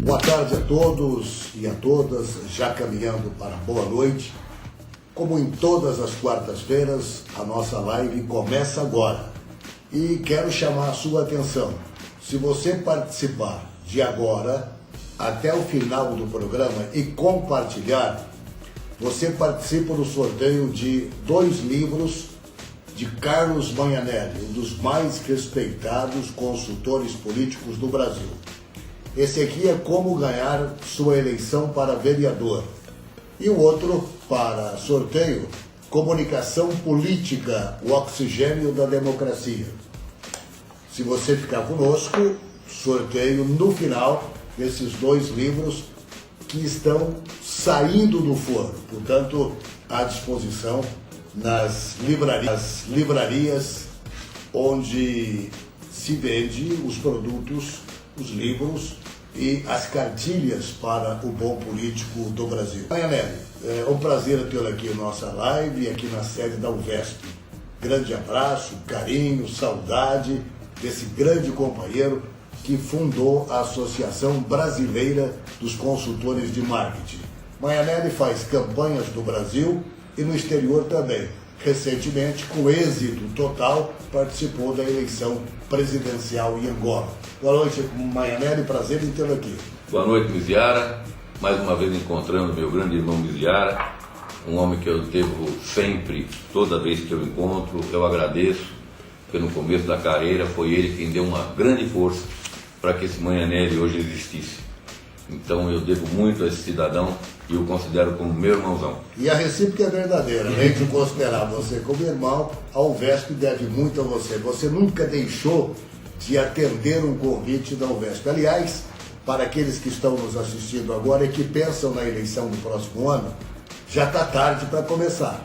Boa tarde a todos e a todas, já caminhando para boa noite. Como em todas as quartas-feiras, a nossa live começa agora. E quero chamar a sua atenção. Se você participar de agora até o final do programa e compartilhar, você participa do sorteio de 2 livros de Carlos Magnanelli, um dos mais respeitados consultores políticos do Brasil. Esse aqui é Como Ganhar Sua Eleição para Vereador. E o outro, para sorteio, Comunicação Política, o Oxigênio da Democracia. Se você ficar conosco, sorteio no final desses 2 livros que estão saindo do forno, portanto, à disposição nas livrarias onde se vende os produtos, os livros e as cartilhas para o bom político do Brasil. Magnanelli, é um prazer tê-lo aqui em nossa live, aqui na sede da UVESP. Grande abraço, carinho, saudade desse grande companheiro que fundou a Associação Brasileira dos Consultores de Marketing. Magnanelli faz campanhas no Brasil e no exterior também. Recentemente, com êxito total, participou da eleição presidencial em Angola. Boa noite, Magnanelli, prazer em tê-lo aqui. Boa noite, Miziara. Mais uma vez encontrando meu grande irmão Miziara, um homem que eu devo sempre, toda vez que eu encontro, eu agradeço, porque no começo da carreira foi ele quem deu uma grande força para que esse Magnanelli hoje existisse. Então eu devo muito a esse cidadão e o considero como meu irmãozão. E a recíproca é verdadeira, além de considerar você como irmão, a UVESP deve muito a você. Você nunca deixou de atender um convite da UVESP. Aliás, para aqueles que estão nos assistindo agora e que pensam na eleição do próximo ano, já está tarde para começar.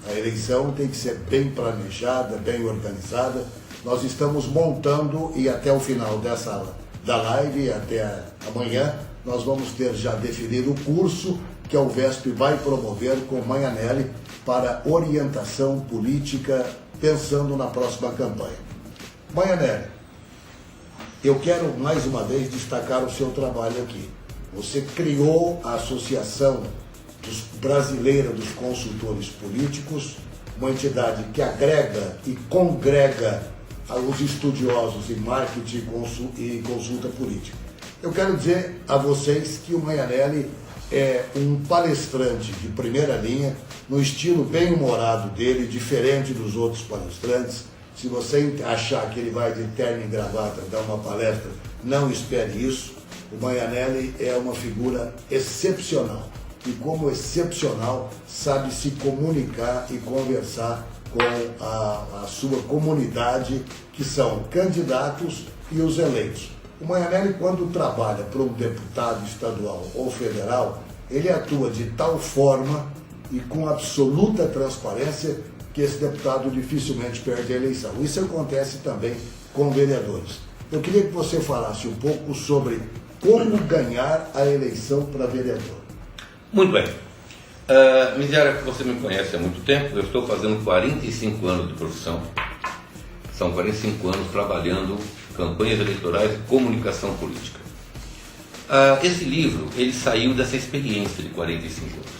A eleição tem que ser bem planejada, bem organizada. Nós estamos montando e até o final da live, até amanhã, nós vamos ter já definido o curso que a UVESP vai promover com Magnanelli para orientação política, pensando na próxima campanha. Magnanelli, eu quero mais uma vez destacar o seu trabalho aqui. Você criou a Associação Brasileira dos Consultores Políticos, uma entidade que agrega e congrega os estudiosos em marketing e consulta política. Eu quero dizer a vocês que o Magnanelli é um palestrante de primeira linha, no estilo bem humorado dele, diferente dos outros palestrantes. Se você achar que ele vai de terno e gravata dar uma palestra, não espere isso. O Magnanelli é uma figura excepcional e, como excepcional, sabe se comunicar e conversar com a sua comunidade, que são candidatos e os eleitos. O Magnanelli, quando trabalha para um deputado estadual ou federal, ele atua de tal forma e com absoluta transparência que esse deputado dificilmente perde a eleição. Isso acontece também com vereadores. Eu queria que você falasse um pouco sobre como ganhar a eleição para vereador. Muito bem. Miziara, que você me conhece há muito tempo, eu estou fazendo 45 anos de profissão. São 45 anos trabalhando campanhas eleitorais e comunicação política. Esse livro, ele saiu dessa experiência de 45 anos,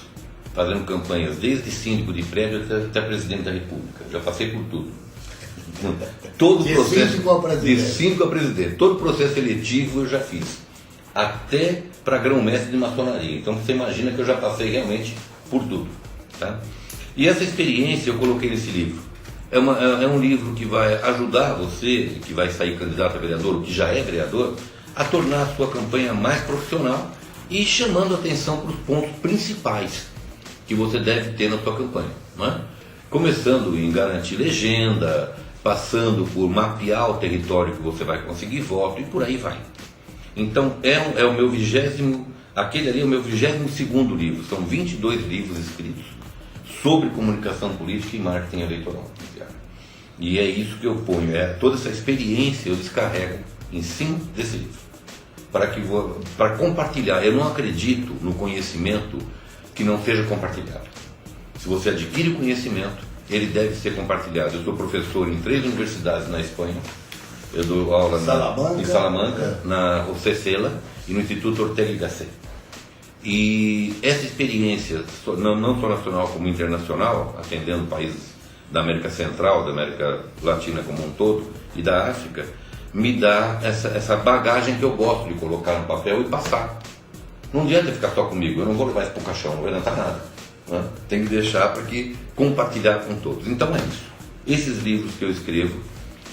fazendo campanhas desde síndico de prédio até presidente da República. Já passei por tudo. Todo o processo de síndico a presidente. Todo o processo eletivo eu já fiz, até para grão-mestre de maçonaria. Então você imagina que eu já passei realmente por tudo, tá? E essa experiência eu coloquei nesse livro. É um livro que vai ajudar você, que vai sair candidato a vereador, ou que já é vereador, a tornar a sua campanha mais profissional e chamando atenção para os pontos principais que você deve ter na sua campanha, não é? Começando em garantir legenda, passando por mapear o território que você vai conseguir voto e por aí vai. Então é o meu 20º, aquele ali é o meu 22º livro, são 22 livros escritos sobre comunicação política e marketing eleitoral. E é isso que eu ponho, toda essa experiência eu descarrego em cima desse livro, para compartilhar. Eu não acredito no conhecimento que não seja compartilhado. Se você adquire o conhecimento, ele deve ser compartilhado. Eu sou professor em 3 universidades na Espanha, Eu dou aula em Salamanca, é. na UCCELA e no Instituto Ortega y Gasset. E essa experiência, não só nacional como internacional, atendendo países da América Central, da América Latina como um todo e da África, me dá essa bagagem que eu gosto de colocar no papel e passar. Não adianta ficar só comigo, eu não vou levar isso para o caixão, não vai adiantar nada. Né? Tem que deixar para compartilhar com todos. Então é isso. Esses livros que eu escrevo,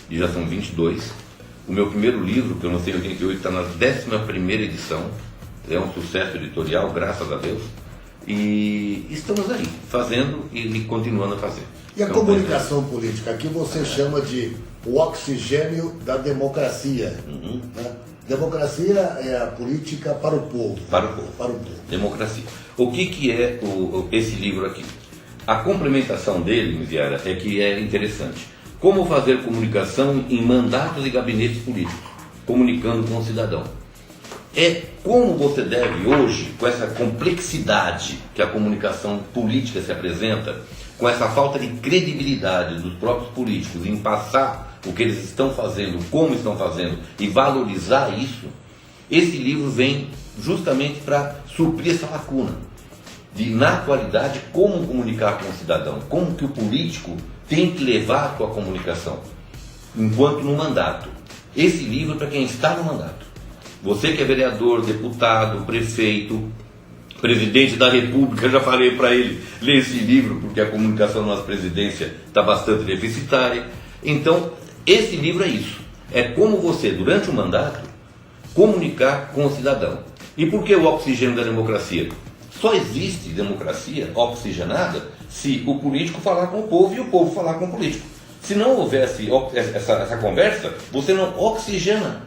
e já são 22, o meu primeiro livro, que eu lancei em 88, está na 11ª edição, é um sucesso editorial, graças a Deus, e estamos aí, fazendo e continuando a fazer. E a comunicação política, aqui você chama de o oxigênio da democracia. Né? Democracia é a política para o povo. Para o povo. Para o povo. Democracia. O que é esse livro aqui? A complementação dele, Miziara, é que é interessante. Como fazer comunicação em mandatos e gabinetes políticos, comunicando com o cidadão. É como você deve hoje, com essa complexidade que a comunicação política se apresenta, com essa falta de credibilidade dos próprios políticos em passar o que eles estão fazendo, como estão fazendo e valorizar isso, esse livro vem justamente para suprir essa lacuna de, na atualidade, como comunicar com o cidadão, como que o político tem que levar a sua comunicação enquanto no mandato. Esse livro é para quem está no mandato. Você que é vereador, deputado, prefeito, presidente da República, eu já falei para ele ler esse livro, porque a comunicação na nossa presidência está bastante deficitária. Então, esse livro é isso. É como você, durante o mandato, comunicar com o cidadão. E por que o oxigênio da democracia? Só existe democracia oxigenada se o político falar com o povo e o povo falar com o político. Se não houvesse essa conversa, você não oxigena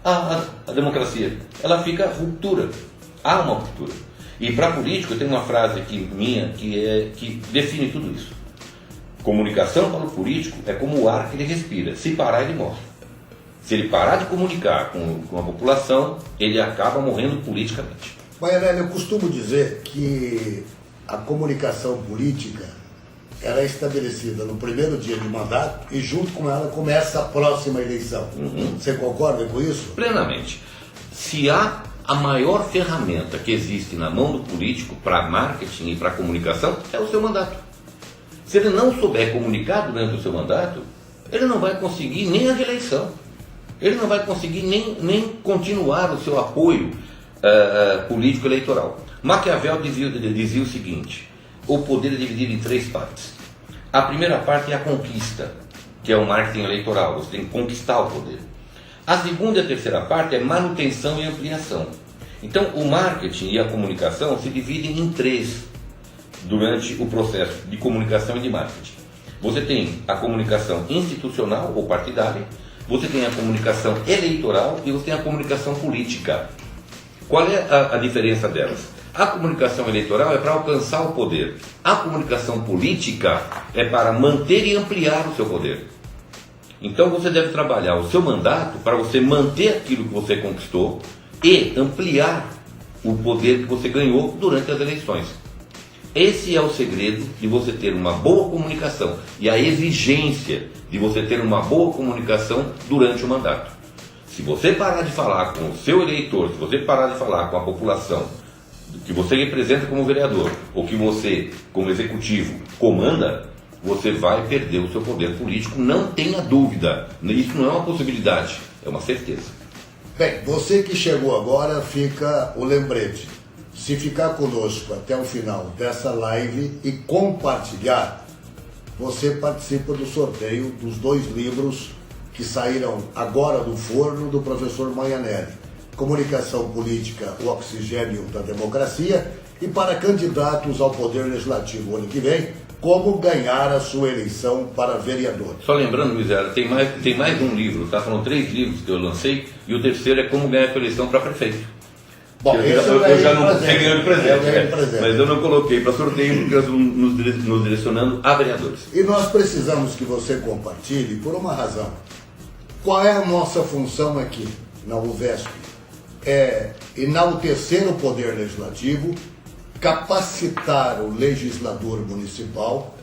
a democracia. Ela fica ruptura. Há uma ruptura. E para político, eu tenho uma frase aqui minha que define tudo isso. Comunicação para o político é como o ar que ele respira. Se parar, ele morre. Se ele parar de comunicar com a população, ele acaba morrendo politicamente. Maianelli, eu costumo dizer que a comunicação política era estabelecida no primeiro dia de mandato e junto com ela começa a próxima eleição. Você concorda com isso? Plenamente. Se há a maior ferramenta que existe na mão do político para marketing e para comunicação, é o seu mandato. Se ele não souber comunicar durante o seu mandato, ele não vai conseguir nem a reeleição. Ele não vai conseguir nem continuar o seu apoio político eleitoral. Maquiavel dizia o seguinte: o poder é dividido em 3 partes. A primeira parte é a conquista, que é o marketing eleitoral, você tem que conquistar o poder. A segunda e a terceira parte é manutenção e ampliação. Então, o marketing e a comunicação se dividem em 3 durante o processo de comunicação e de marketing. Você tem a comunicação institucional ou partidária, você tem a comunicação eleitoral e você tem a comunicação política. Qual é a diferença delas? A comunicação eleitoral é para alcançar o poder. A comunicação política é para manter e ampliar o seu poder. Então você deve trabalhar o seu mandato para você manter aquilo que você conquistou e ampliar o poder que você ganhou durante as eleições. Esse é o segredo de você ter uma boa comunicação e a exigência de você ter uma boa comunicação durante o mandato. Se você parar de falar com o seu eleitor, se você parar de falar com a população que você representa como vereador ou que você, como executivo, comanda, você vai perder o seu poder político, não tenha dúvida. Isso não é uma possibilidade, é uma certeza. Bem, você que chegou agora, fica o lembrete. Se ficar conosco até o final dessa live e compartilhar, você participa do sorteio dos 2 livros que saíram agora do forno do professor Maianelli. Comunicação Política, o Oxigênio da Democracia, e para candidatos ao Poder Legislativo ano que vem, como ganhar a sua eleição para vereador. Só lembrando, Miséria, tem mais um livro, tá? Foram 3 livros que eu lancei, e o terceiro é como ganhar a sua eleição para prefeito. Bom, eu já não ganhei de presente, mas eu não coloquei para sorteio porque nós estamos nos direcionando a vereadores. E nós precisamos que você compartilhe por uma razão. Qual é a nossa função aqui na UVESP? É enaltecer o poder legislativo, capacitar o legislador municipal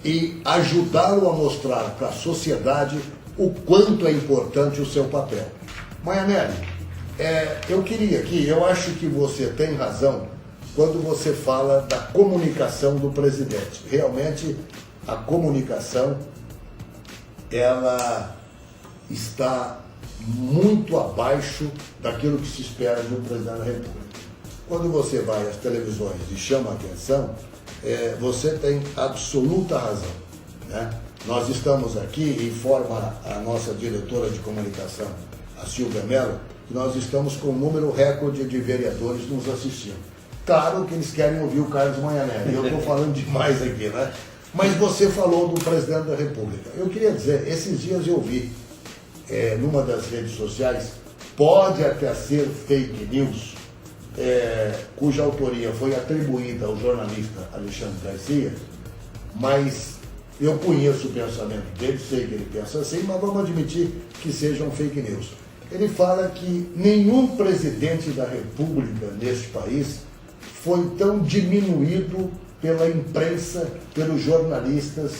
e ajudá-lo a mostrar para a sociedade o quanto é importante o seu papel. Maionelli, eu queria aqui, eu acho que você tem razão quando você fala da comunicação do presidente. Realmente, a comunicação, ela está muito abaixo daquilo que se espera de um presidente da República. Quando você vai às televisões e chama a atenção, você tem absoluta razão, né? Nós estamos aqui, informa a nossa diretora de comunicação, a Silvia Mello, que nós estamos com um número recorde de vereadores nos assistindo. Claro que eles querem ouvir o Carlos Maionelli, eu estou falando demais aqui, né? Mas você falou do presidente da República. Eu queria dizer, esses dias eu vi, numa das redes sociais, pode até ser fake news, cuja autoria foi atribuída ao jornalista Alexandre Garcia, mas eu conheço o pensamento dele, sei que ele pensa assim, mas vamos admitir que sejam fake news. Ele fala que nenhum presidente da República neste país foi tão diminuído pela imprensa, pelos jornalistas,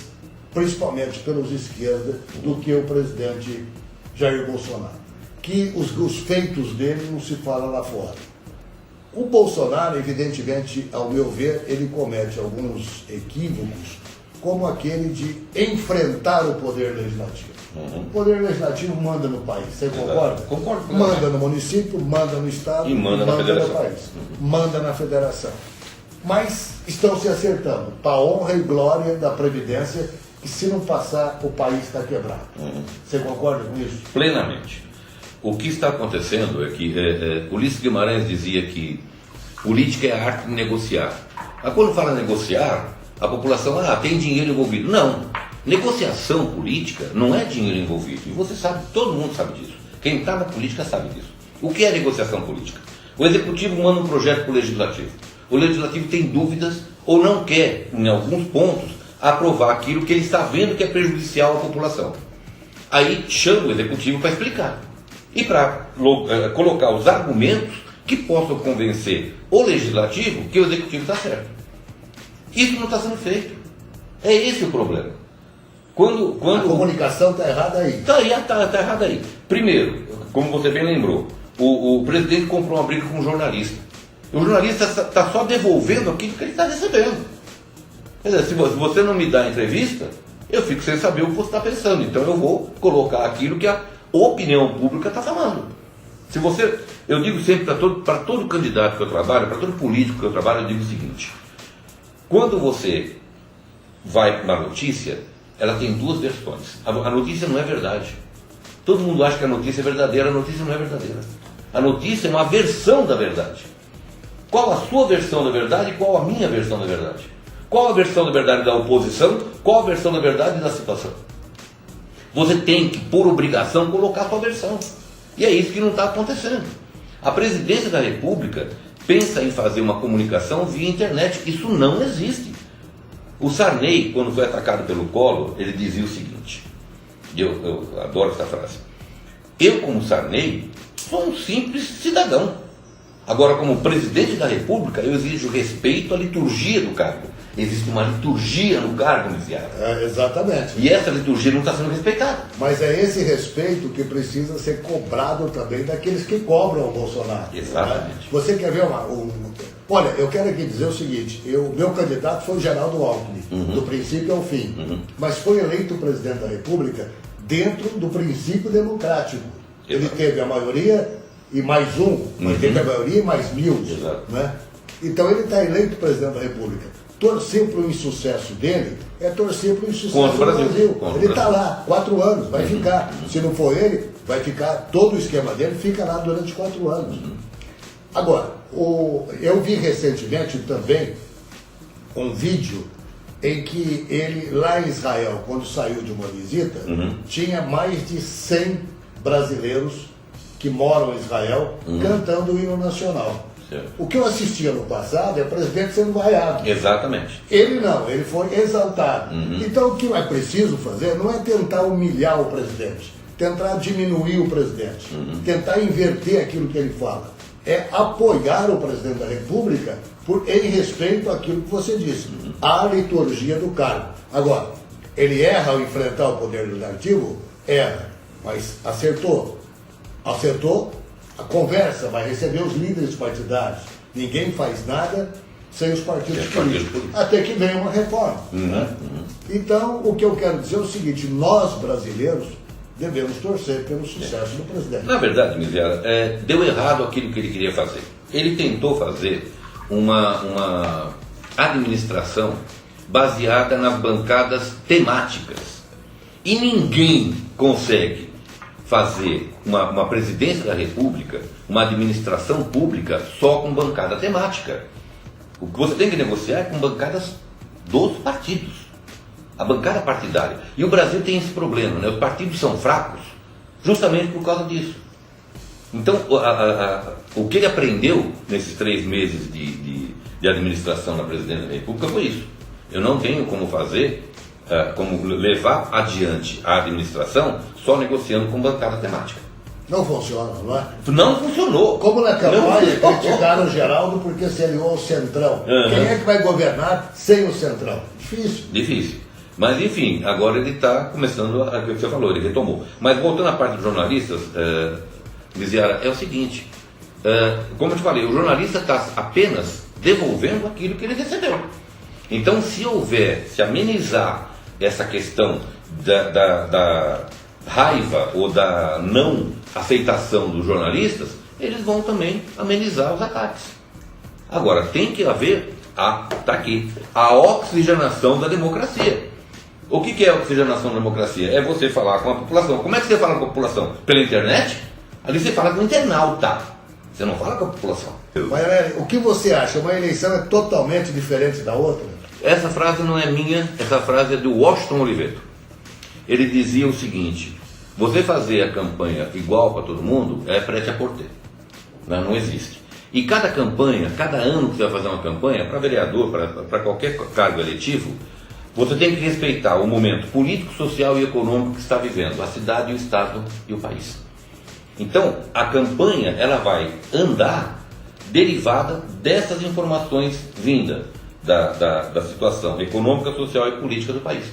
principalmente pelos esquerdas, do que o presidente Jair Bolsonaro. Que os feitos dele não se fala lá fora. O Bolsonaro, evidentemente, ao meu ver, ele comete alguns equívocos, como aquele de enfrentar o poder legislativo. O poder legislativo manda no país, você concorda? Concordo. Manda no município, manda no estado e manda na federação. No país. Manda na federação. Mas estão se acertando, para a honra e glória da Previdência, que se não passar, o país está quebrado. Você concorda com isso? Plenamente. O que está acontecendo é que Ulisses Guimarães dizia que política é a arte de negociar. Mas quando fala negociar, a população, tem dinheiro envolvido. Não. Negociação política não é dinheiro envolvido. E você sabe, todo mundo sabe disso. Quem está na política sabe disso. O que é negociação política? O executivo manda um projeto para o legislativo. O legislativo tem dúvidas ou não quer, em alguns pontos, aprovar aquilo que ele está vendo que é prejudicial à população. Aí chama o executivo para explicar. E para colocar os argumentos que possam convencer o legislativo que o executivo está certo. Isso não está sendo feito. É esse o problema. Quando a comunicação está errada aí. Está errada aí. Primeiro, como você bem lembrou, o presidente comprou uma briga com um jornalista. O jornalista está só devolvendo aquilo que ele está recebendo. Quer dizer, se você não me dá a entrevista, eu fico sem saber o que você está pensando. Então eu vou colocar aquilo que a opinião pública está falando. Eu digo sempre para todo candidato que eu trabalho, para todo político que eu trabalho, eu digo o seguinte: quando você vai na notícia, ela tem duas versões. A notícia não é verdade. Todo mundo acha que a notícia é verdadeira, a notícia não é verdadeira. A notícia é uma versão da verdade. Qual a sua versão da verdade e qual a minha versão da verdade? Qual a versão da verdade da oposição? Qual a versão da verdade da situação? Você tem que, por obrigação, colocar a sua versão. E é isso que não está acontecendo. A presidência da República pensa em fazer uma comunicação via internet. Isso não existe. O Sarney, quando foi atacado pelo Collor, ele dizia o seguinte, eu adoro essa frase: eu, como Sarney, sou um simples cidadão. Agora, como presidente da República, eu exijo respeito à liturgia do cargo. Existe uma liturgia no cargo, Miziara. Exatamente. E essa liturgia não está sendo respeitada. Mas é esse respeito que precisa ser cobrado também daqueles que cobram o Bolsonaro. Exatamente. Né? Você quer ver Olha, eu quero aqui dizer o seguinte: meu candidato foi o Geraldo Alckmin, do princípio ao fim. Mas foi eleito presidente da República dentro do princípio democrático. Ele teve a maioria e mais um, mas teve a maioria e mais 1000. Né? Então ele está eleito presidente da República. Torcer para o insucesso dele é torcer para o insucesso do Brasil. Ele está lá, 4 anos, vai ficar. Se não for ele, vai ficar, todo o esquema dele fica lá durante 4 anos. Agora, eu vi recentemente também um vídeo em que ele, lá em Israel, quando saiu de uma visita, tinha mais de 100 brasileiros que moram em Israel cantando o hino nacional. Certo. O que eu assisti ano passado é o presidente sendo vaiado. Exatamente. Ele não, ele foi exaltado. Então o que é preciso fazer não é tentar humilhar o presidente, tentar diminuir o presidente, tentar inverter aquilo que ele fala. É apoiar o presidente da República em respeito àquilo que você disse, à liturgia do cargo. Agora, ele erra ao enfrentar o poder legislativo? Erra. Mas acertou. Acertou a conversa, vai receber os líderes partidários. Ninguém faz nada sem os partidos políticos. Até que venha uma reforma. Né? Então, o que eu quero dizer é o seguinte, nós brasileiros devemos torcer pelo sucesso do presidente. Na verdade, Miziara, deu errado aquilo que ele queria fazer. Ele tentou fazer uma administração baseada nas bancadas temáticas. E ninguém consegue fazer uma presidência da República, uma administração pública só com bancada temática. O que você tem que negociar é com bancadas dos partidos, a bancada partidária. E o Brasil tem esse problema, né? Os partidos são fracos justamente por causa disso. Então, o que ele aprendeu nesses 3 meses de administração na presidência da República foi isso. Eu não tenho como fazer, como levar adiante a administração só negociando com bancada temática. Não funciona, não é? Não funcionou. Como na campanha criticaram o Geraldo porque se aliou ao Centrão. Quem é que vai governar sem o Centrão? Difícil. Difícil. Mas enfim, agora ele está começando a que você falou, ele retomou. Mas voltando à parte dos jornalistas, Miziara, é o seguinte, como eu te falei, o jornalista está apenas devolvendo aquilo que ele recebeu. Então, se amenizar essa questão da raiva ou da não aceitação dos jornalistas, eles vão também amenizar os ataques. Agora, tem que haver, está aqui, a oxigenação da democracia. O que é a oxigenação da democracia? É você falar com a população. Como é que você fala com a população? Pela internet? Ali você fala com o internauta. Você não fala com a população. Mas, o que você acha? Uma eleição é totalmente diferente da outra? Essa frase não é minha, essa frase é do Washington Oliveto. Ele dizia o seguinte: você fazer a campanha igual para todo mundo é prete a porter. Não existe. E cada campanha, cada ano que você vai fazer uma campanha, para vereador, para qualquer cargo eletivo, você tem que respeitar o momento político, social e econômico que está vivendo, a cidade, o estado e o país. Então, a campanha ela vai andar derivada dessas informações vindas da situação econômica, social e política do país.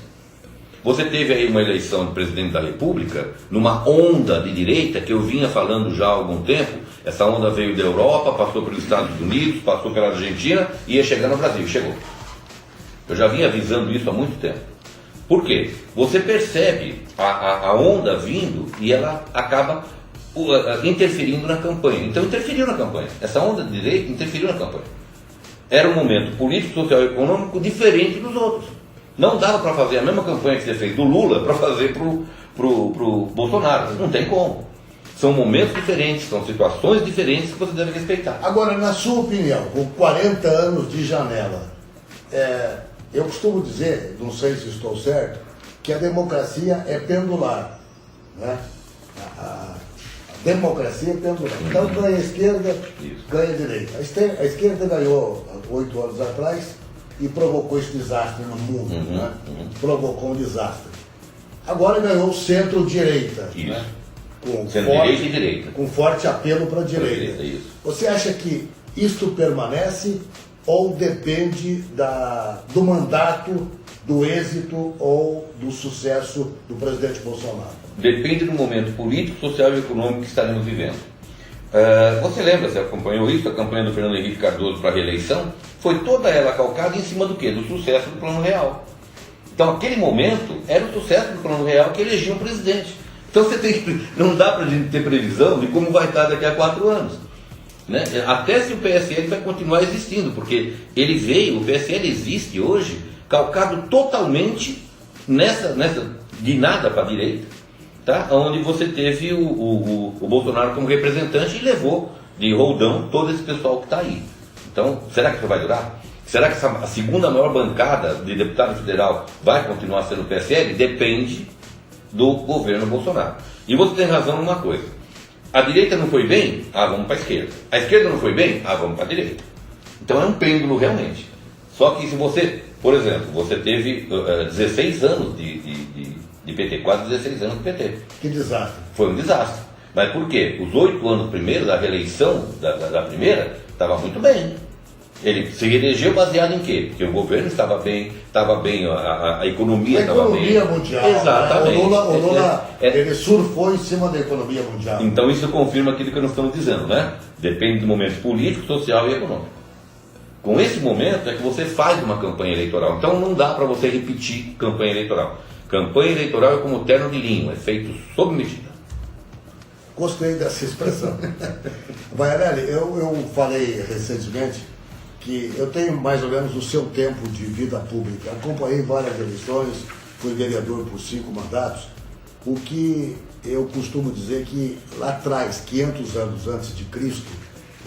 Você teve aí uma eleição de presidente da República numa onda de direita que eu vinha falando já há algum tempo. Essa onda veio da Europa, passou pelos Estados Unidos, passou pela Argentina e ia chegar no Brasil. Chegou. Eu já vinha avisando isso há muito tempo. Por quê? Você percebe a onda vindo e ela acaba interferindo na campanha. Então interferiu na campanha. Essa onda de direita interferiu na campanha. Era um momento político, social e econômico diferente dos outros. Não dava para fazer a mesma campanha que você fez do Lula para fazer pro Bolsonaro. Não tem como. São momentos diferentes, são situações diferentes que você deve respeitar. Agora, na sua opinião, com 40 anos de janela, eu costumo dizer, não sei se estou certo, que a democracia é pendular. Né? A democracia é pendular. Então ganha a esquerda, ganha a direita. A esquerda ganhou 8 anos atrás e provocou esse desastre no mundo. Né? Provocou um desastre. Agora ganhou o centro-direita. Né? Direita e direita. Com forte apelo para a direita. Isso. Você acha que isto permanece ou depende do mandato, do êxito ou do sucesso do presidente Bolsonaro? Depende do momento político, social e econômico que estaremos vivendo. Você lembra, você acompanhou isso, a campanha do Fernando Henrique Cardoso para a reeleição? Foi toda ela calcada em cima do quê? Do sucesso do Plano Real. Então aquele momento era o sucesso do Plano Real que elegia um presidente. Então não dá para a gente ter previsão de como vai estar daqui a 4 anos. Né? Até se o PSL vai continuar existindo, porque o PSL existe hoje calcado totalmente nessa guinada para a direita, tá? Onde você teve o Bolsonaro como representante e levou de roldão todo esse pessoal que está aí. Então, será que isso vai durar? Será que a segunda maior bancada de deputado federal vai continuar sendo o PSL? Depende do governo Bolsonaro. E você tem razão numa coisa: a direita não foi bem? Vamos para a esquerda. A esquerda não foi bem? Vamos para a direita. Então é um pêndulo realmente. Só que se você, por exemplo, você teve 16 anos de PT, quase 16 anos de PT. Que desastre. Foi um desastre. Mas por quê? Os 8 anos primeiro da reeleição da primeira, estava muito bem. Ele se elegeu baseado em quê? Porque o governo estava bem, a economia estava bem. A economia mundial. Exatamente. Né? O Lula ele surfou em cima da economia mundial. Então isso confirma aquilo que nós estamos dizendo, né? Depende do momento político, social e econômico. Com esse momento é que você faz uma campanha eleitoral. Então não dá para você repetir campanha eleitoral. Campanha eleitoral é como terno de linho, é feito sob medida. Gostei dessa expressão. Vairelli, eu falei recentemente que eu tenho mais ou menos o seu tempo de vida pública. Acompanhei várias eleições, fui vereador por 5 mandatos. O que eu costumo dizer que lá atrás, 500 anos antes de Cristo,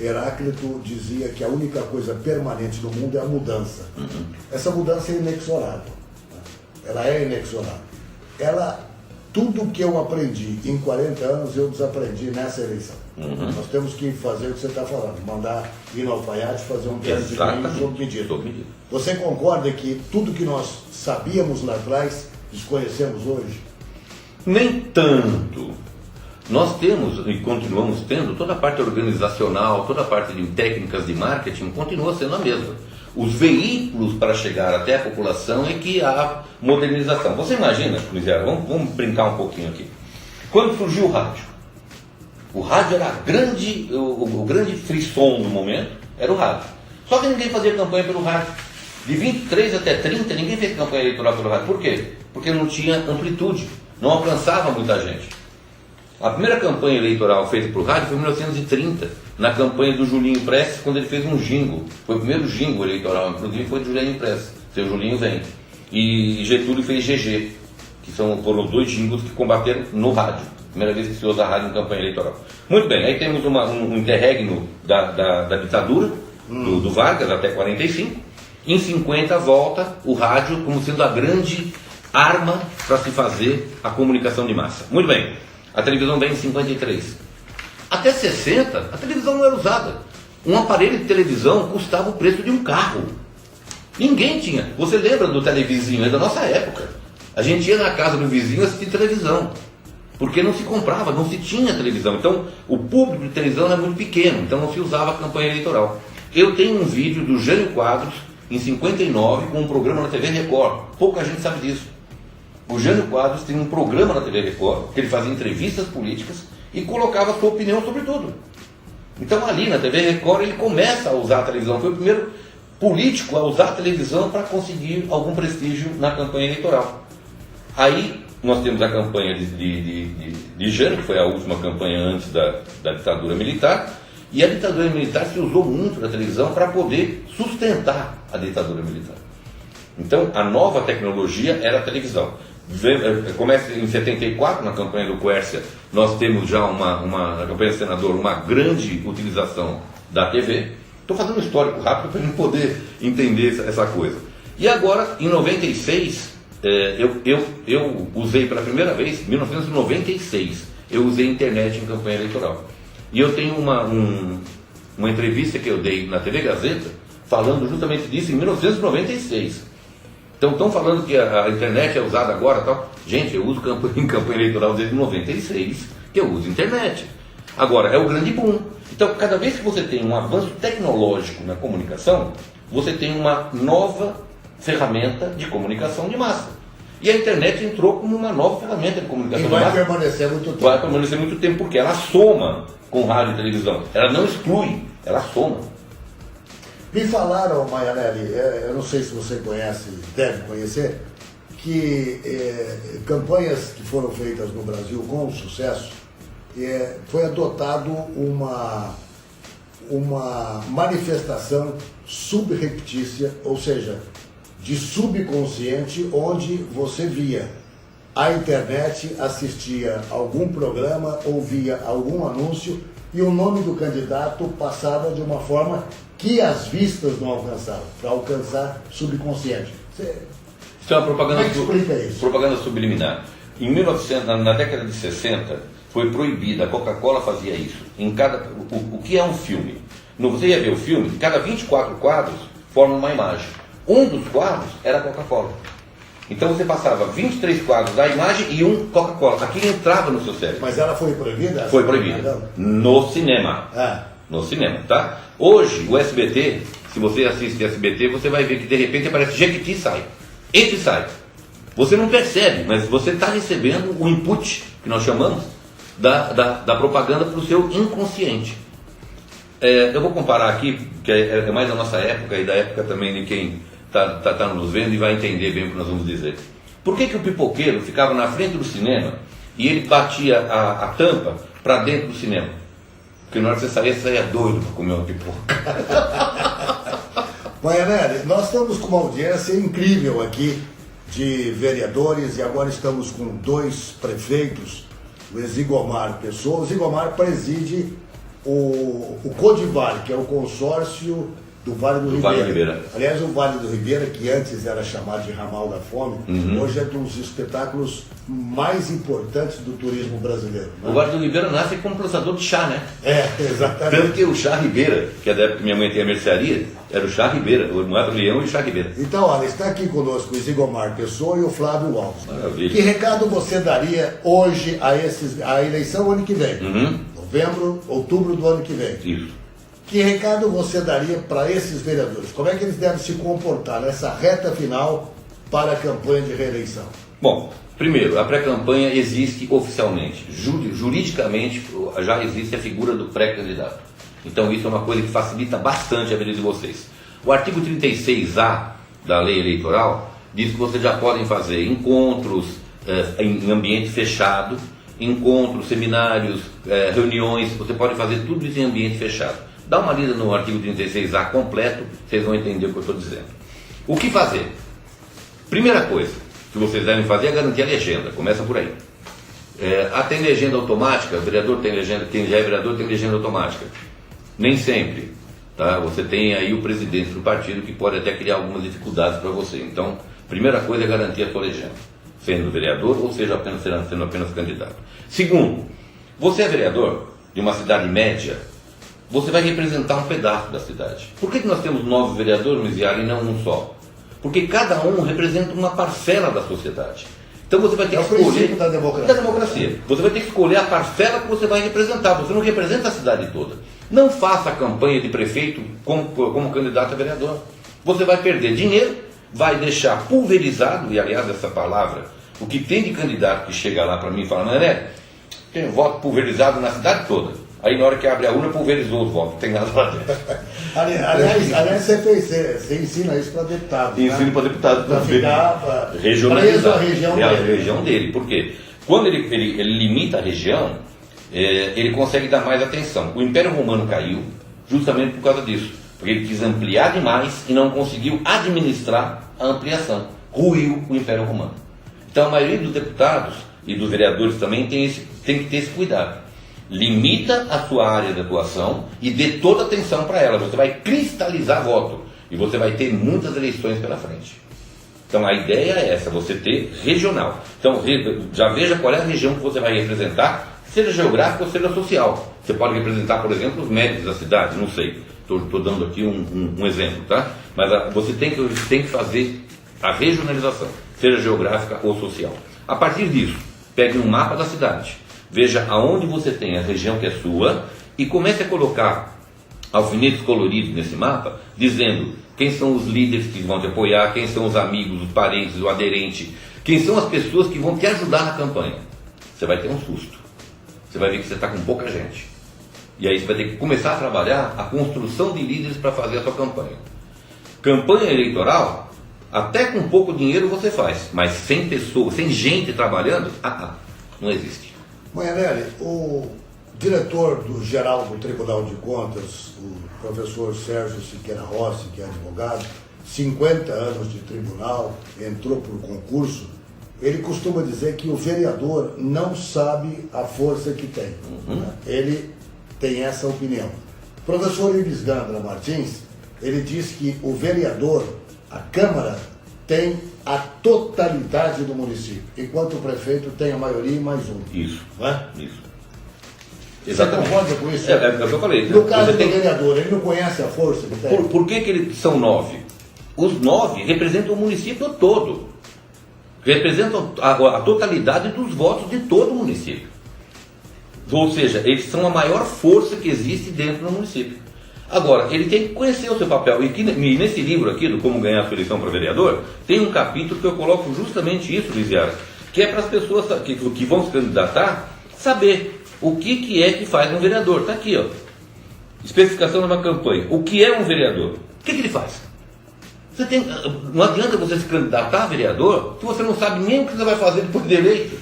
Heráclito dizia que a única coisa permanente no mundo é a mudança. Essa mudança é inexorável. Ela é inexorável. Tudo que eu aprendi em 40 anos, eu desaprendi nessa eleição. Nós temos que fazer o que você está falando, mandar ir no alfaiate fazer um teste de vinho sob medida. Você concorda que tudo que nós sabíamos lá atrás, desconhecemos hoje? Nem tanto. Nós temos e continuamos tendo toda a parte organizacional, toda a parte de técnicas de marketing continua sendo a mesma. Os veículos para chegar até a população é que há modernização. Você imagina, Miséria, vamos brincar um pouquinho aqui. Quando surgiu o rádio era o grande frisson do momento, era o rádio. Só que ninguém fazia campanha pelo rádio. De 23 até 30, ninguém fez campanha eleitoral pelo rádio. Por quê? Porque não tinha amplitude, não alcançava muita gente. A primeira campanha eleitoral feita por rádio foi em 1930, na campanha do Julinho Prestes, quando ele fez um jingle. Foi o primeiro jingle eleitoral, inclusive foi do Julinho Prestes, seu Julinho vem. E Getúlio fez GG, que foram os 2 jingles que combateram no rádio. Primeira vez que se usa rádio em campanha eleitoral. Muito bem, aí temos um interregno da ditadura, do Vargas, até 45. Em 50 volta o rádio como sendo a grande arma para se fazer a comunicação de massa. Muito bem. A televisão vem em 53. Até 60, a televisão não era usada. Um aparelho de televisão custava o preço de um carro. Ninguém tinha. Você lembra do televizinho? É da nossa época. A gente ia na casa do vizinho assistir televisão. Porque não se comprava, não se tinha televisão. Então, o público de televisão era muito pequeno. Então, não se usava a campanha eleitoral. Eu tenho um vídeo do Jânio Quadros, em 59, com um programa na TV Record. Pouca gente sabe disso. O Jânio Quadros tem um programa na TV Record, que ele fazia entrevistas políticas e colocava a sua opinião sobre tudo. Então ali na TV Record ele começa a usar a televisão, foi o primeiro político a usar a televisão para conseguir algum prestígio na campanha eleitoral. Aí nós temos a campanha de Jânio, que foi a última campanha antes da ditadura militar, e a ditadura militar se usou muito da televisão para poder sustentar a ditadura militar. Então a nova tecnologia era a televisão. Começa em 74, na campanha do Quércia, nós temos já na campanha do senador, uma grande utilização da TV. Estou fazendo um histórico rápido para a gente poder entender essa coisa. E agora, em 96, eu usei pela primeira vez, em 1996, eu usei a internet em campanha eleitoral. E eu tenho uma entrevista que eu dei na TV Gazeta, falando justamente disso em 1996. Então estão falando que a internet é usada agora, tal. Gente, eu uso em campanha eleitoral desde 96, que eu uso internet. Agora, é o grande boom. Então, cada vez que você tem um avanço tecnológico na comunicação, você tem uma nova ferramenta de comunicação de massa. E a internet entrou como uma nova ferramenta de comunicação de massa. E vai permanecer muito tempo. Vai permanecer muito tempo, porque ela soma com rádio e televisão. Ela não exclui, ela soma. Me falaram, Maianelli, eu não sei se você conhece, deve conhecer, que campanhas que foram feitas no Brasil com sucesso, foi adotado uma manifestação subreptícia, ou seja, de subconsciente, onde você via a internet, assistia algum programa, ouvia algum anúncio e o nome do candidato passava de uma forma que as vistas não alcançavam, para alcançar subconsciente. Isso é uma propaganda, explica isso? Propaganda subliminar. Na década de 60, foi proibida, a Coca-Cola fazia isso. O que é um filme? Você ia ver o filme, cada 24 quadros formam uma imagem. Um dos quadros era a Coca-Cola. Então você passava 23 quadros da imagem e um Coca-Cola. Aquilo entrava no seu cérebro. Mas ela foi proibida? Foi proibida. No cinema. No cinema, tá? Hoje, o SBT Se você assiste SBT, você vai ver que de repente aparece Jequiti e sai. Entra e sai. Você não percebe, mas você está recebendo o input, que nós chamamos, da propaganda para o seu inconsciente. Eu vou comparar aqui, que é mais da nossa época e da época também de quem está nos vendo e vai entender bem o que nós vamos dizer. Por que o pipoqueiro ficava na frente do cinema e ele batia a tampa para dentro do cinema? Porque na hora que você saía doido para comer uma pipoca. Maianelli, nós estamos com uma audiência incrível aqui de vereadores e agora estamos com 2 prefeitos, o Exigomar Pessoa. O Exigomar preside o Codivar, que é o consórcio do Vale do Ribeira. Aliás, o Vale do Ribeira, que antes era chamado de Ramal da Fome, hoje é um dos espetáculos mais importantes do turismo brasileiro. Né? O Vale do Ribeira nasce como processador de chá, né? Exatamente. Tanto que o Chá Ribeira, que é da época que minha mãe tinha mercearia, era o Chá Ribeira, o Madro Leão e o Chá Ribeira. Então, olha, está aqui conosco o Zigomar Pessoa e o Flávio Alves. Maravilha. Que recado você daria hoje a eleição ano que vem? Novembro, outubro do ano que vem. Isso. Que recado você daria para esses vereadores? Como é que eles devem se comportar nessa reta final para a campanha de reeleição? Bom, primeiro, a pré-campanha existe oficialmente. Juridicamente já existe a figura do pré-candidato. Então isso é uma coisa que facilita bastante a vida de vocês. O artigo 36A da lei eleitoral diz que vocês já podem fazer encontros em ambiente fechado, encontros, seminários, reuniões, você pode fazer tudo isso em ambiente fechado. Dá uma lida no artigo 36A completo, vocês vão entender o que eu estou dizendo. O que fazer? Primeira coisa que vocês devem fazer é garantir a legenda, começa por aí. Tem legenda automática, o vereador tem legenda, quem já é vereador tem legenda automática. Nem sempre. Tá? Você tem aí o presidente do partido que pode até criar algumas dificuldades para você. Então, primeira coisa é garantir a sua legenda, sendo vereador ou seja sendo apenas candidato. Segundo, você é vereador de uma cidade média, você vai representar um pedaço da cidade. Por que nós temos 9 vereadores, Miziara, e não um só? Porque cada um representa uma parcela da sociedade. Então você vai ter que escolher... É o princípio da democracia. Você vai ter que escolher a parcela que você vai representar. Você não representa a cidade toda. Não faça a campanha de prefeito como candidato a vereador. Você vai perder dinheiro, vai deixar pulverizado, e aliás essa palavra, o que tem de candidato que chega lá para mim e fala, Mané, tem voto pulverizado na cidade toda. Aí na hora que abre a urna, pulverizou os votos, não tem nada lá dentro. Aliás, você ensina isso para deputado. Ensino para deputado para ficar regionalizar a região dele. Por quê? Quando ele limita a região, ele consegue dar mais atenção. O Império Romano caiu justamente por causa disso. Porque ele quis ampliar demais e não conseguiu administrar a ampliação. Ruiu o Império Romano. Então a maioria dos deputados e dos vereadores também tem que ter esse cuidado. Limita a sua área de atuação e dê toda a atenção para ela. Você vai cristalizar voto e você vai ter muitas eleições pela frente. Então a ideia é essa, você ter regional. Então já veja qual é a região que você vai representar, seja geográfica ou seja social. Você pode representar, por exemplo, os médicos da cidade, não sei. Estou dando aqui um exemplo, tá? Mas você tem que fazer a regionalização, seja geográfica ou social. A partir disso, pegue um mapa da cidade. Veja aonde você tem a região que é sua e comece a colocar alfinetes coloridos nesse mapa, dizendo quem são os líderes que vão te apoiar, quem são os amigos, os parentes, o aderente, quem são as pessoas que vão te ajudar na campanha. Você vai ter um susto. Você vai ver que você está com pouca gente. E aí você vai ter que começar a trabalhar a construção de líderes para fazer a sua campanha. Campanha eleitoral, até com pouco dinheiro você faz, mas sem pessoas, sem gente trabalhando, não existe. Maianelli, o diretor geral do Tribunal de Contas, o professor Sérgio Siqueira Rossi, que é advogado, 50 anos de tribunal, entrou por concurso, ele costuma dizer que o vereador não sabe a força que tem. Ele tem essa opinião. O professor Iris Gandra Martins, ele diz que o vereador, a Câmara, tem a totalidade do município, enquanto o prefeito tem a maioria e mais um. Isso. Não é? Isso. Você concorda com isso? É o que eu falei. No caso do vereador, ele não conhece a força que tem? Por que eles são 9? Os 9 representam o município todo. Representam a totalidade dos votos de todo o município. Ou seja, eles são a maior força que existe dentro do município. Agora, ele tem que conhecer o seu papel. E nesse livro aqui, do Como Ganhar a Sua Eleição para Vereador, tem um capítulo que eu coloco justamente isso, Luiz Yara, que é para as pessoas que vão se candidatar saber o que é que faz um vereador. Está aqui, ó. Especificação de uma campanha. O que é um vereador? O que ele faz? Não adianta você se candidatar a vereador se você não sabe nem o que você vai fazer depois de eleito.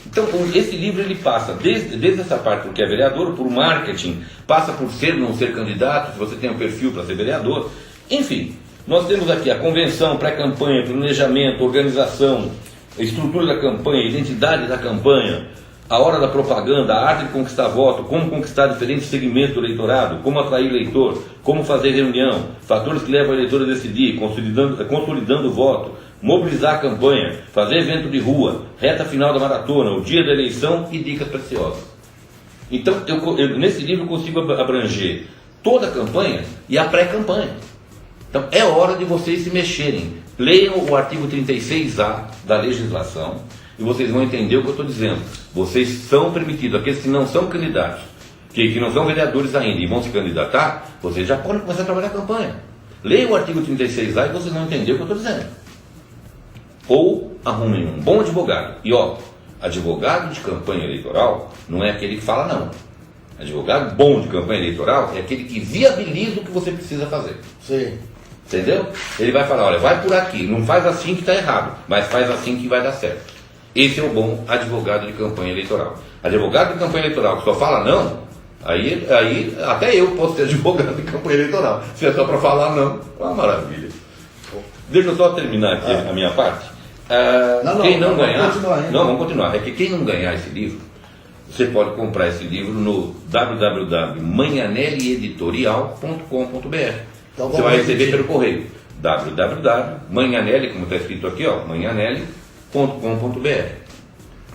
Então, esse livro ele passa desde essa parte do que é vereador, por marketing, passa por ser ou não ser candidato, se você tem um perfil para ser vereador. Enfim, nós temos aqui a convenção, pré-campanha, planejamento, organização, estrutura da campanha, identidade da campanha, a hora da propaganda, a arte de conquistar voto, como conquistar diferentes segmentos do eleitorado, como atrair eleitor, como fazer reunião, fatores que levam o eleitor a decidir, consolidando o voto, mobilizar a campanha, fazer evento de rua, reta final da maratona, o dia da eleição e dicas preciosas. Então, nesse livro eu consigo abranger toda a campanha e a pré-campanha. Então, é hora de vocês se mexerem. Leiam o artigo 36A da legislação e vocês vão entender o que eu estou dizendo. Vocês são permitidos, aqueles que não são candidatos, que não são vereadores ainda e vão se candidatar, vocês já podem começar a trabalhar a campanha. Leiam o artigo 36A e vocês vão entender o que eu estou dizendo. Ou arrumem um bom advogado. E ó, advogado de campanha eleitoral não é aquele que fala não. Advogado bom de campanha eleitoral é aquele que viabiliza o que você precisa fazer. Sim. Entendeu? Ele vai falar, olha, vai por aqui, não faz assim que está errado, mas faz assim que vai dar certo. Esse é o bom advogado de campanha eleitoral. Advogado de campanha eleitoral que só fala não, aí até eu posso ser advogado de campanha eleitoral. Se é só para falar não, é uma maravilha. Deixa eu só terminar aqui a minha parte. Quem não ganhar, vamos continuar. É que quem não ganhar esse livro, você pode comprar esse livro no www.manhanellieditorial.com.br. Então, você vai receber pelo correio. www.manhanelli, como está escrito aqui, ó, manhanelli.com.br.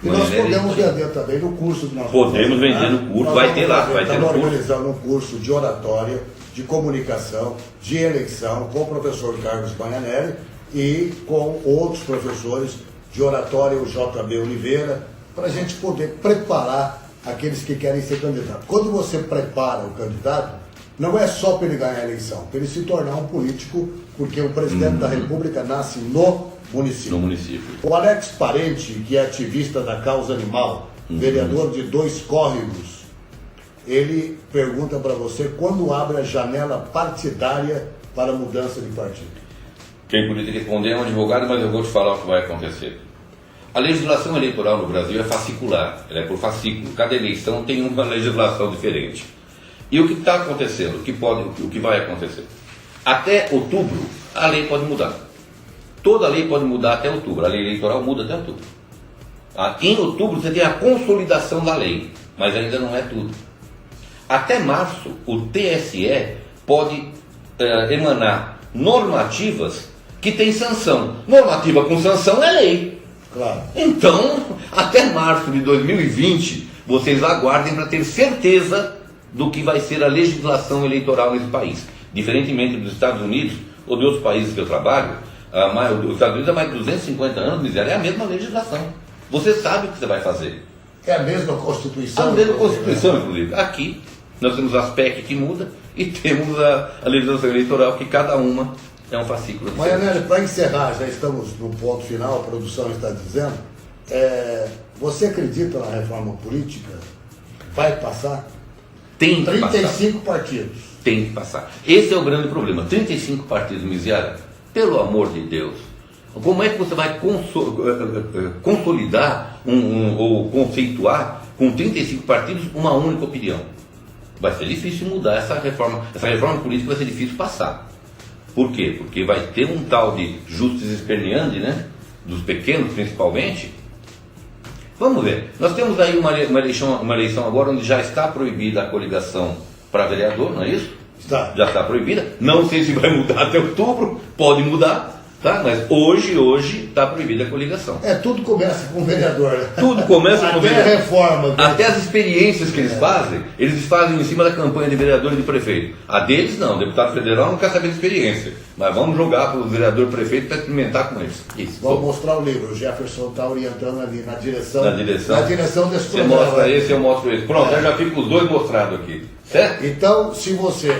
E nós podemos vender também no curso que nós podemos vender no curso, vai ter lá, vai ter no curso. Estamos organizando um curso de oratória, de comunicação, de eleição, com o professor Carlos Manhanelli e com outros professores de oratória, o JB Oliveira, para a gente poder preparar aqueles que querem ser candidatos. Quando você prepara o candidato, não é só para ele ganhar a eleição, para ele se tornar um político, porque o presidente da República nasce no município. O Alex Parente, que é ativista da causa animal, vereador de 2 Córregos, ele pergunta para você quando abre a janela partidária para mudança de partido. Quem poderia responder é um advogado, mas eu vou te falar o que vai acontecer. A legislação eleitoral no Brasil é fascicular, ela é por fascículo. Cada eleição tem uma legislação diferente. E o que está acontecendo? O que vai acontecer? Até outubro, a lei pode mudar. Toda lei pode mudar até outubro. A lei eleitoral muda até outubro. Em outubro você tem a consolidação da lei, mas ainda não é tudo. Até março, o TSE pode emanar normativas que têm sanção. Normativa com sanção é lei. Claro. Então, até março de 2020, vocês aguardem para ter certeza do que vai ser a legislação eleitoral nesse país. Diferentemente dos Estados Unidos ou de outros países que eu trabalho, os Estados Unidos há mais de 250 anos, miséria, é a mesma legislação. Você sabe o que você vai fazer. É a mesma Constituição. A mesma Constituição, inclusive. Aqui, nós temos as PEC que muda e temos a legislação eleitoral, que cada uma é um fascículo. Manhanelli, para encerrar, já estamos no ponto final, a produção está dizendo, você acredita na reforma política? Vai passar? Tem que 35 partidos. Tem que passar. Esse é o grande problema. 35 partidos, miséria. Pelo amor de Deus. Como é que você vai consolidar ou conceituar com 35 partidos uma única opinião? Vai ser difícil mudar essa reforma. Essa reforma política vai ser difícil passar. Por quê? Porque vai ter um tal de justus esperneandi, né? Dos pequenos principalmente. Vamos ver. Nós temos aí uma eleição agora onde já está proibida a coligação para vereador, não é isso? Está. Já está proibida. Não sei se vai mudar até outubro. Pode mudar. Tá? Mas hoje está proibida a coligação. Tudo começa com o vereador. Né? Tudo começa com o vereador. Até a reforma. Até as experiências que eles fazem, eles fazem em cima da campanha de vereador e de prefeito. A deles não, o deputado federal não quer saber de experiência. Mas vamos jogar para o vereador e prefeito para experimentar com eles. Isso. Vamos mostrar o livro. O Jefferson está orientando ali na direção desse Você programa. mostra esse, eu mostro esse. Pronto, eu já fico os dois mostrados aqui. Certo? Então, se você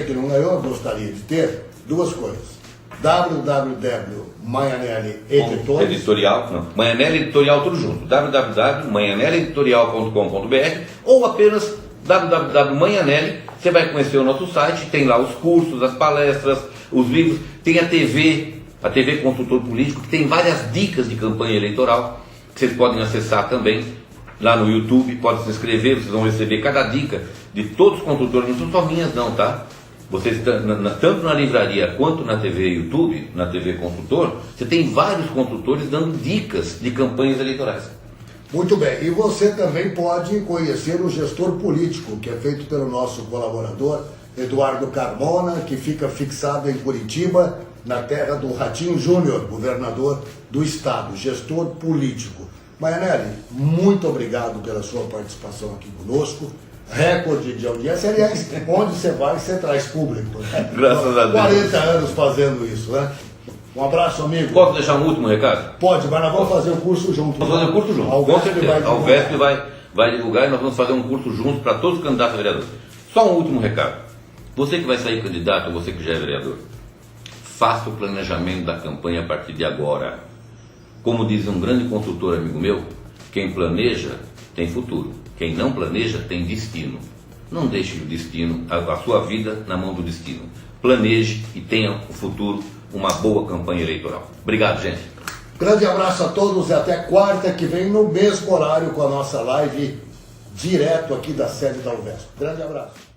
que não ganhou, gostaria de ter duas coisas. www.manhanelli Editorial, Manhanelli Editorial tudo junto, www.manhanellieditorial.com.br ou apenas www.manhanelli. Você vai conhecer o nosso site, tem lá os cursos, as palestras, os livros, tem a TV Consultor Político, que tem várias dicas de campanha eleitoral, que vocês podem acessar também lá no YouTube, pode se inscrever, vocês vão receber cada dica de todos os consultores, não são só minhas não, tá? Vocês, tanto na livraria quanto na TV YouTube, na TV Consultor, você tem vários consultores dando dicas de campanhas eleitorais. Muito bem, e você também pode conhecer o Gestor Político, que é feito pelo nosso colaborador Eduardo Carmona, que fica fixado em Curitiba, na terra do Ratinho Júnior, governador do estado, Gestor Político. Manhanelli, muito obrigado pela sua participação aqui conosco. Recorde de audiência, aliás, onde você vai, você traz público. Né? Graças a Deus. 40 anos fazendo isso, né? Um abraço, amigo. Posso deixar um último recado? Pode, mas nós vamos fazer o curso junto. Vamos fazer o curso junto, com certeza. A UVESP vai divulgar e nós vamos fazer um curso junto para todos os candidatos a vereador. Só um último recado. Você que vai sair candidato, ou você que já é vereador, faça o planejamento da campanha a partir de agora. Como diz um grande consultor amigo meu, quem planeja tem futuro. Quem não planeja tem destino. Não deixe o destino, a sua vida na mão do destino. Planeje e tenha o futuro, uma boa campanha eleitoral. Obrigado, gente. Grande abraço a todos e até quarta que vem no mesmo horário com a nossa live direto aqui da sede da UVESP. Grande abraço.